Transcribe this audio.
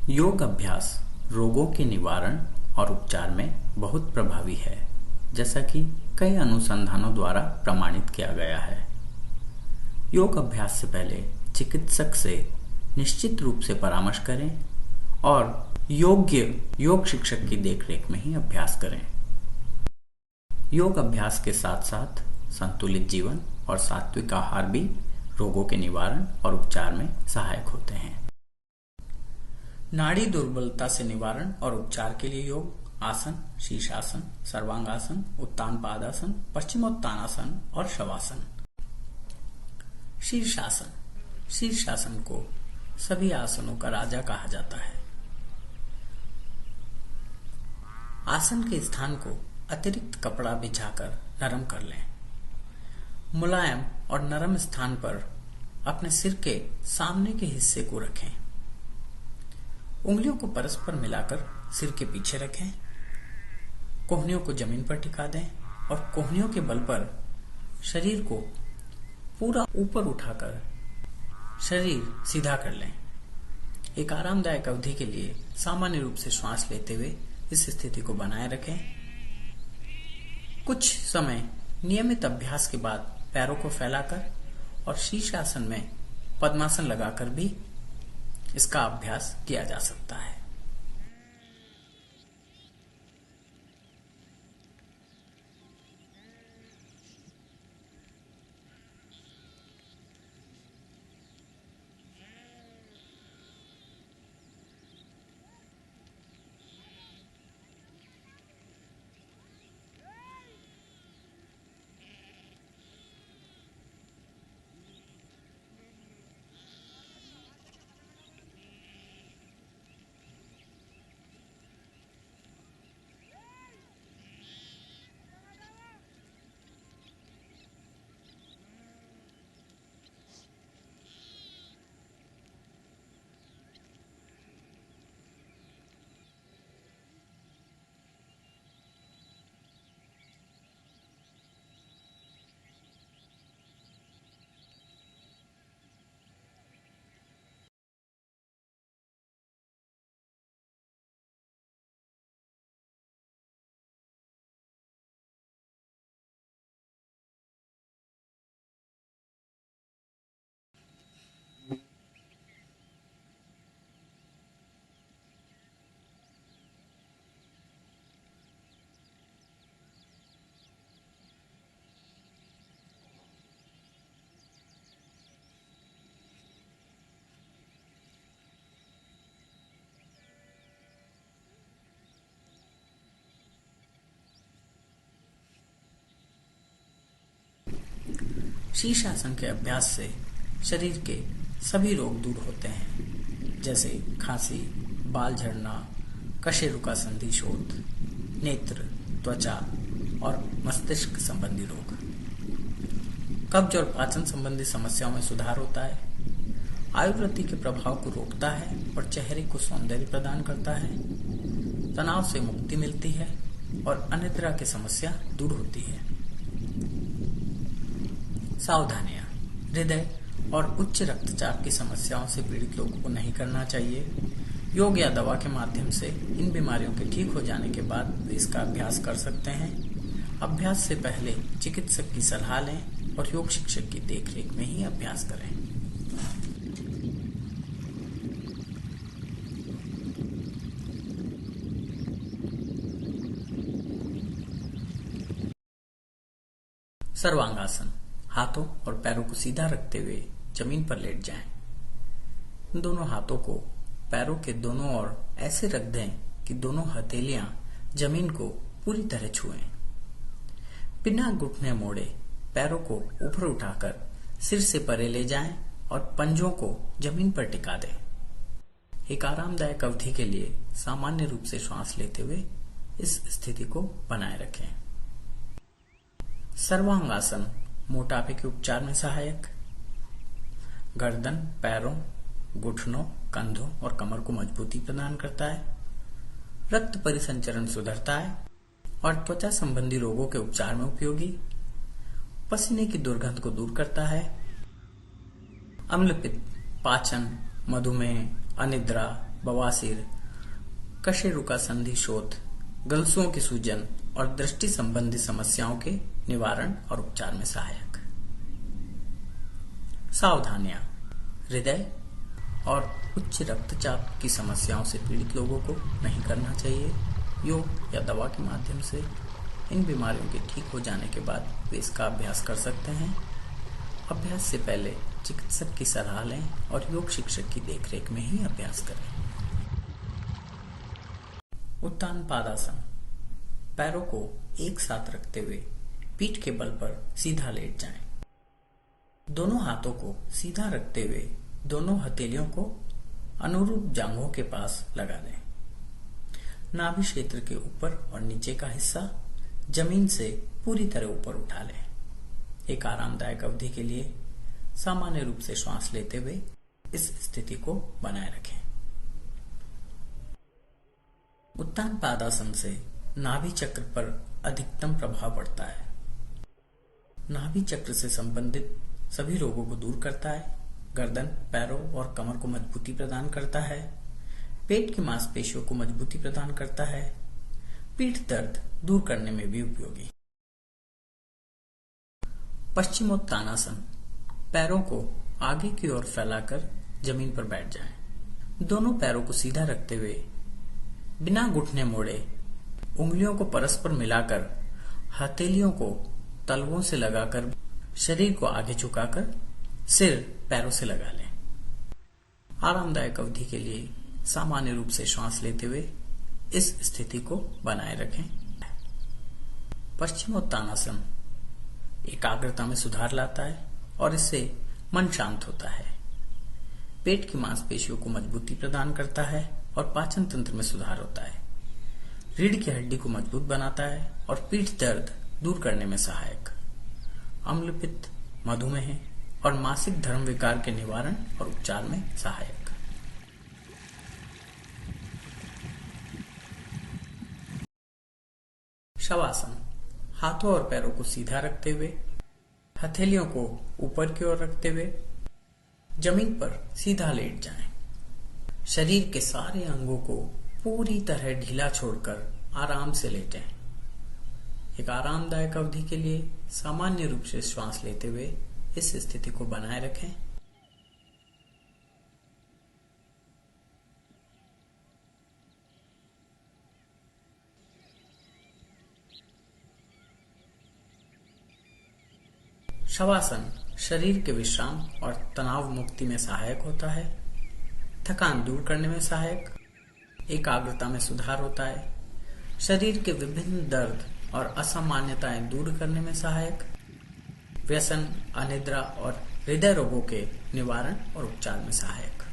योग अभ्यास रोगों के निवारण और उपचार में बहुत प्रभावी है, जैसा कि कई अनुसंधानों द्वारा प्रमाणित किया गया है। योग अभ्यास से पहले चिकित्सक से निश्चित रूप से परामर्श करें और योग्य योग शिक्षक की देखरेख में ही अभ्यास करें। योग अभ्यास के साथ साथ संतुलित जीवन और सात्विक आहार भी रोगों के निवारण और उपचार में सहायक होते हैं। नाड़ी दुर्बलता से निवारण और उपचार के लिए योग आसन, शीर्षासन, सर्वांगासन, उत्तान पादासन, पश्चिमोत्तानासन और शवासन। शीर्षासन। शीर्षासन को सभी आसनों का राजा कहा जाता है। आसन के स्थान को अतिरिक्त कपड़ा बिछाकर नरम कर लें। मुलायम और नरम स्थान पर अपने सिर के सामने के हिस्से को रखें। उंगलियों को परस्पर मिलाकर सिर के पीछे रखें। कोहनियों को जमीन पर टिका दें और कोहनियों के बल पर शरीर को पूरा ऊपर उठाकर शरीर सीधा कर लें। एक आरामदायक अवधि के लिए सामान्य रूप से श्वास लेते हुए इस स्थिति को बनाए रखें। कुछ समय नियमित अभ्यास के बाद पैरों को फैलाकर और शीर्षासन में पद्मासन लगाकर भी इसका अभ्यास किया जा सकता है। शीर्षासन के अभ्यास से शरीर के सभी रोग दूर होते हैं, जैसे खांसी, बाल झड़ना, कशेरुका संधि शोथ, नेत्र, त्वचा और मस्तिष्क संबंधी रोग। कब्ज और पाचन संबंधी समस्याओं में सुधार होता है। आयुर्वृत्ति के प्रभाव को रोकता है और चेहरे को सौंदर्य प्रदान करता है। तनाव से मुक्ति मिलती है और अनिद्रा की समस्या दूर होती है। सावधानियां। हृदय और उच्च रक्तचाप की समस्याओं से पीड़ित लोगों को नहीं करना चाहिए। योग या दवा के माध्यम से इन बीमारियों के ठीक हो जाने के बाद वे इसका अभ्यास कर सकते हैं। अभ्यास से पहले चिकित्सक की सलाह लें और योग शिक्षक की देखरेख में ही अभ्यास करें। सर्वांगासन। हाथों और पैरों को सीधा रखते हुए जमीन पर लेट जाएं। दोनों हाथों को पैरों के दोनों ओर ऐसे रख दें कि दोनों हथेलियां जमीन को पूरी तरह छुएं। बिना घुटने मोड़े पैरों को ऊपर उठाकर सिर से परे ले जाएं और पंजों को जमीन पर टिका दें। एक आरामदायक अवधि के लिए सामान्य रूप से श्वास लेते हुए इस स्थिति को बनाए रखें। सर्वांगासन मोटापे के उपचार में सहायक। गर्दन, पैरों, घुटनों, कंधों और कमर को मजबूती प्रदान करता है। रक्त परिसंचरण सुधरता है और त्वचा संबंधी रोगों के उपचार में उपयोगी। पसीने की दुर्गंध को दूर करता है। अम्लपित्त, पाचन, मधुमेह, अनिद्रा, बवासीर, कशेरुका संधि शोथ, गलसुओं की सूजन और दृष्टि संबंधी समस्याओं के निवारण और उपचार में सहायक। सावधानियां: हृदय और उच्च रक्तचाप की समस्याओं से पीड़ित लोगों को नहीं करना चाहिए। योग या दवा के माध्यम से इन बीमारियों के ठीक हो जाने के बाद वे इसका अभ्यास कर सकते हैं। अभ्यास से पहले चिकित्सक की सलाह लें और योग शिक्षक की देखरेख में ही अभ्यास करें। उत्तान पादासन: पैरों को एक साथ रखते हुए पीठ के बल पर सीधा लेट जाएं। दोनों हाथों को सीधा रखते हुए दोनों हथेलियों को अनुरूप जांघों के पास लगा दें। नाभि क्षेत्र के ऊपर और नीचे का हिस्सा जमीन से पूरी तरह ऊपर उठा लें। एक आरामदायक अवधि के लिए सामान्य रूप से श्वास लेते हुए इस स्थिति को बनाए रखें। उत्तान पादासन से नाभि चक्र पर अधिकतम प्रभाव पड़ता है। नाभि चक्र से संबंधित सभी रोगों को दूर करता है। गर्दन, पैरों और कमर को मजबूती प्रदान करता है। पेट की मांसपेशियों को मजबूती प्रदान करता है। पीठ दर्द दूर करने में भी उपयोगी। पश्चिमोत्तानासन: पैरों को आगे की ओर फैलाकर जमीन पर बैठ जाएं। दोनों पैरों को सीधा रखते हुए बिना घुटने मोड़े उंगलियों को परस्पर मिलाकर हथेलियों को तलवों से लगाकर शरीर को आगे झुकाकर सिर पैरों से लगा लें। आरामदायक अवधि के लिए सामान्य रूप से श्वास लेते हुए इस स्थिति को बनाए रखें। पश्चिमोत्तानासन एकाग्रता में सुधार लाता है और इससे मन शांत होता है। पेट की मांसपेशियों को मजबूती प्रदान करता है और पाचन तंत्र में सुधार होता है। रीढ़ की हड्डी को मजबूत बनाता है और पीठ दर्द दूर करने में सहायक। अम्लपित्त, मधुमेह और मासिक धर्म विकार के निवारण और उपचार में सहायक। शवासन: हाथों और पैरों को सीधा रखते हुए हथेलियों को ऊपर की ओर रखते हुए जमीन पर सीधा लेट जाएं। शरीर के सारे अंगों को पूरी तरह ढीला छोड़कर आराम से लेटें। एक आरामदायक अवधि के लिए सामान्य रूप से श्वास लेते हुए इस स्थिति को बनाए रखें। शवासन शरीर के विश्राम और तनाव मुक्ति में सहायक होता है। थकान दूर करने में सहायक, एकाग्रता में सुधार होता है, शरीर के विभिन्न दर्द और असामान्यताएं दूर करने में सहायक, व्यसन, अनिद्रा और हृदय रोगों के निवारण और उपचार में सहायक।